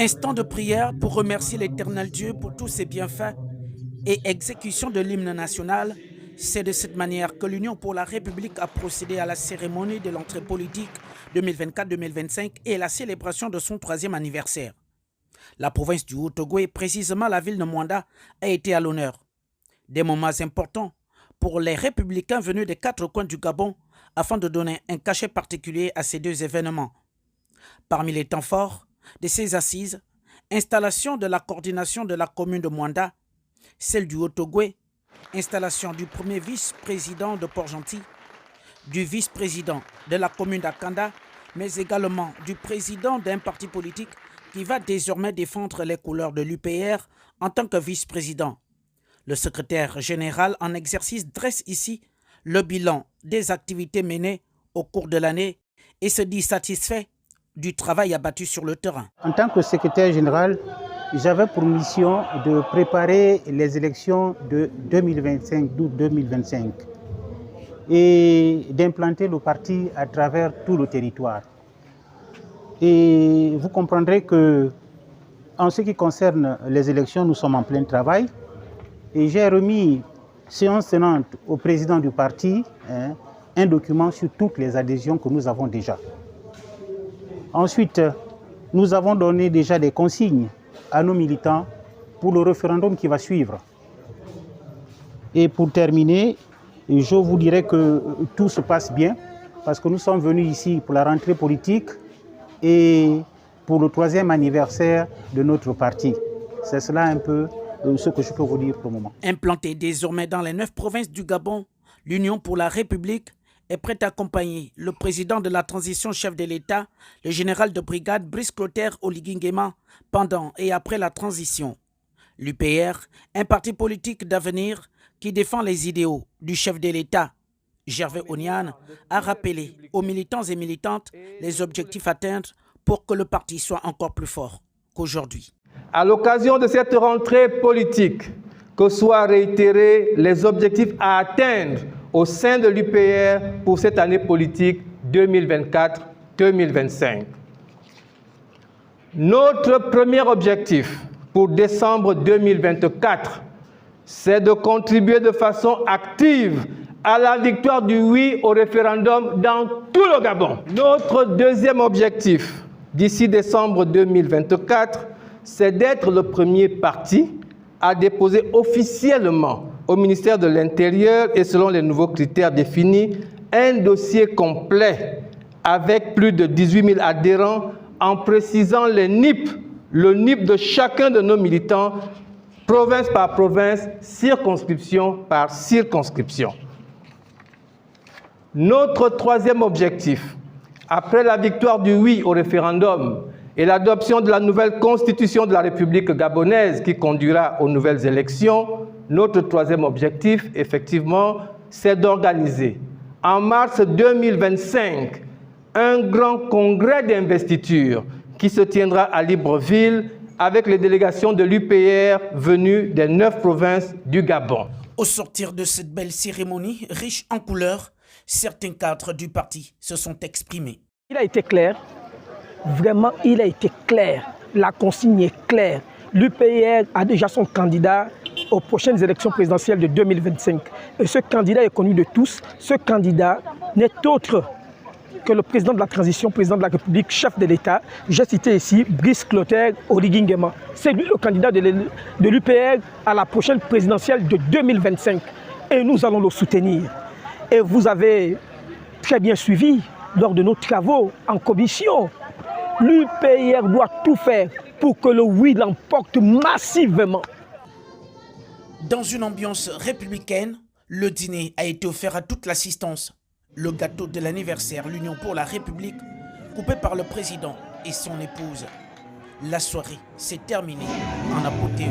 Instant de prière pour remercier l'Éternel Dieu pour tous ses bienfaits et exécution de l'hymne national. C'est de cette manière que l'Union pour la République a procédé à la cérémonie de l'entrée politique 2024-2025 et la célébration de son 3e anniversaire. La province du Haut-Ogooué, précisément la ville de Mwanda, a été à l'honneur. Des moments importants pour les républicains venus des 4 coins du Gabon afin de donner un cachet particulier à ces 2 événements. Parmi les temps forts de ces assises, installation de la coordination de la commune de Mwanda, celle du Haut-Ogooué, installation du premier vice-président de Port-Gentil, du vice-président de la commune d'Akanda, mais également du président d'un parti politique qui va désormais défendre les couleurs de l'UPR en tant que vice-président. Le secrétaire général en exercice dresse ici le bilan des activités menées au cours de l'année et se dit satisfait du travail abattu sur le terrain. En tant que secrétaire général, j'avais pour mission de préparer les élections de 2025, d'août 2025 et d'implanter le parti à travers tout le territoire. Et vous comprendrez que, en ce qui concerne les élections, nous sommes en plein travail. Et j'ai remis, séance tenante, au président du parti, un document sur toutes les adhésions que nous avons déjà. Ensuite, nous avons donné déjà des consignes à nos militants pour le référendum qui va suivre. Et pour terminer, je vous dirais que tout se passe bien, parce que nous sommes venus ici pour la rentrée politique et pour le 3e anniversaire de notre parti. C'est cela un peu ce que je peux vous dire pour le moment. Implanté désormais dans les 9 provinces du Gabon, l'Union pour la République est prête à accompagner le président de la transition chef de l'État, le général de brigade Brice Clotaire Oligui Nguema, pendant et après la transition. L'UPR, un parti politique d'avenir qui défend les idéaux du chef de l'État, Gervais Oniane, a rappelé aux militants et militantes les objectifs à atteindre pour que le parti soit encore plus fort qu'aujourd'hui. À l'occasion de cette rentrée politique, que soient réitérés les objectifs à atteindre au sein de l'UPR pour cette année politique 2024-2025. Notre premier objectif pour décembre 2024, c'est de contribuer de façon active à la victoire du oui au référendum dans tout le Gabon. Notre deuxième objectif d'ici décembre 2024, c'est d'être le premier parti à déposer officiellement au ministère de l'Intérieur et selon les nouveaux critères définis, un dossier complet avec plus de 18 000 adhérents en précisant les NIP, le NIP de chacun de nos militants, province par province, circonscription par circonscription. Notre troisième objectif, après la victoire du oui au référendum et l'adoption de la nouvelle constitution de la République gabonaise qui conduira aux nouvelles élections, notre troisième objectif, effectivement, c'est d'organiser en mars 2025 un grand congrès d'investiture qui se tiendra à Libreville avec les délégations de l'UPR venues des 9 provinces du Gabon. Au sortir de cette belle cérémonie, riche en couleurs, certains cadres du parti se sont exprimés. Il a été clair, vraiment il a été clair, la consigne est claire. L'UPR a déjà son candidat aux prochaines élections présidentielles de 2025. Et ce candidat est connu de tous. Ce candidat n'est autre que le président de la transition, président de la République, chef de l'État. J'ai cité ici Brice Clotaire Oligui Nguema. C'est lui le candidat de l'UPR à la prochaine présidentielle de 2025. Et nous allons le soutenir. Et vous avez très bien suivi lors de nos travaux en commission. L'UPR doit tout faire pour que le oui l'emporte massivement. Dans une ambiance républicaine, le dîner a été offert à toute l'assistance. Le gâteau de l'anniversaire, l'Union pour la République, coupé par le président et son épouse. La soirée s'est terminée en apothéose.